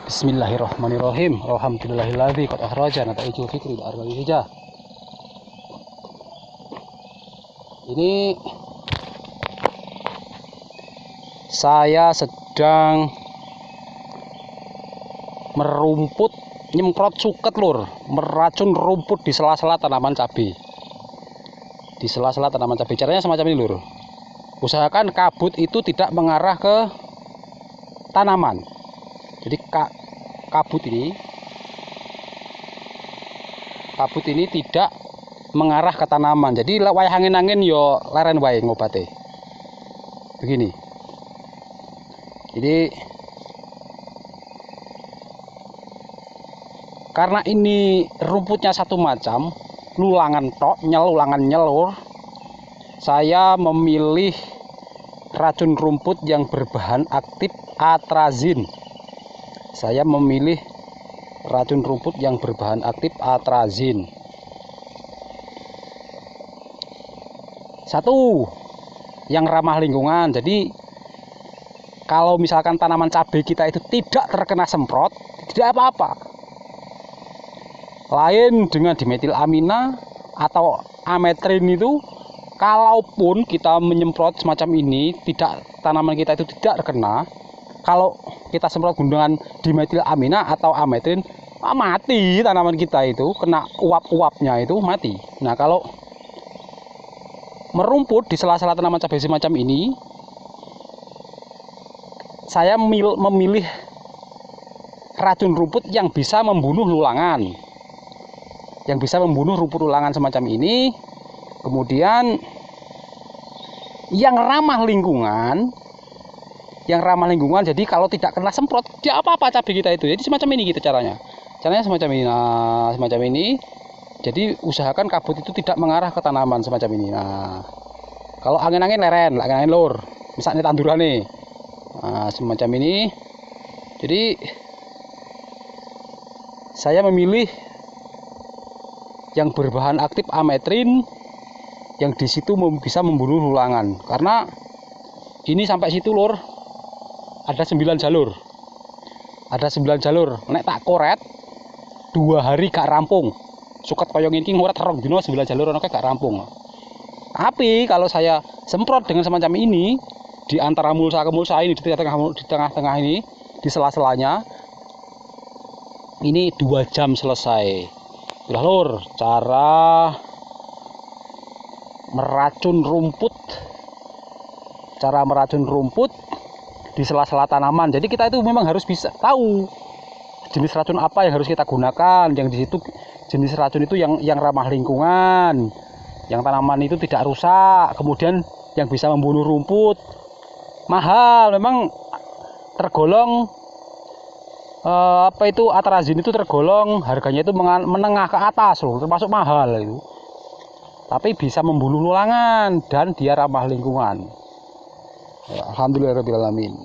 Bismillahirrahmanirrahim. Alhamdulillahilladzi qad akhrajana ta'ijul fikri ba'argal hijah. Ini saya sedang merumput, nyemprot suket lur, meracun rumput di sela-sela tanaman cabai. Di sela-sela tanaman cabai. Caranya semacam ini lur. Usahakan kabut itu tidak mengarah ke tanaman. Jadi kabut ini tidak mengarah ke tanaman. Jadi wayah angin yo leren wae ngobate. Begini. Jadi karena ini rumputnya satu macam, lulangan tok, ulangan nyelur, saya memilih racun rumput yang berbahan aktif atrazin. Saya memilih racun rumput yang berbahan aktif atrazin. Satu, yang ramah lingkungan. Jadi kalau misalkan tanaman cabai kita itu tidak terkena semprot, tidak apa-apa. Lain dengan dimetilamina atau ametrin itu, kalaupun kita menyemprot semacam ini, tanaman kita itu tidak terkena. Kalau kita semprot dengan dimetilamina atau ametrin, mati tanaman kita itu, kena uap-uapnya itu mati. Nah, kalau merumput di sela-sela tanaman cabai semacam ini, saya memilih racun rumput yang bisa membunuh lulangan, yang bisa membunuh rumput lulangan semacam ini. Kemudian yang ramah lingkungan, jadi kalau tidak kena semprot tidak apa-apa cabai kita itu. Jadi semacam ini gitu caranya semacam ini. Nah, semacam ini. Jadi usahakan kabut itu tidak mengarah ke tanaman semacam ini. Nah, kalau angin-angin leren, angin lur, misalnya tanduran nih, nah, semacam ini. Jadi saya memilih yang berbahan aktif ametrin, yang di situ bisa membunuh lulangan. Karena ini sampai situ lur, ada 9 jalur. Ada 9 jalur. Nek tak koret 2 hari gak rampung. Suket koyong ini ngoret rong dino 9 jalur anaknya gak rampung. Tapi kalau saya semprot dengan semacam ini, di antara mulsa ke mulsa ini, di tengah-tengah ini, di sela-selanya, ini 2 jam selesai. Udah lur, cara meracun rumput di sela-sela tanaman. Jadi kita itu memang harus bisa tahu jenis racun apa yang harus kita gunakan. Yang di situ jenis racun itu yang ramah lingkungan, yang tanaman itu tidak rusak, kemudian yang bisa membunuh rumput. Mahal, memang tergolong atrazin itu tergolong harganya itu menengah ke atas loh, termasuk mahal itu. Tapi bisa membunuh lulangan dan dia ramah lingkungan. Alhamdulillahirabbil alamin.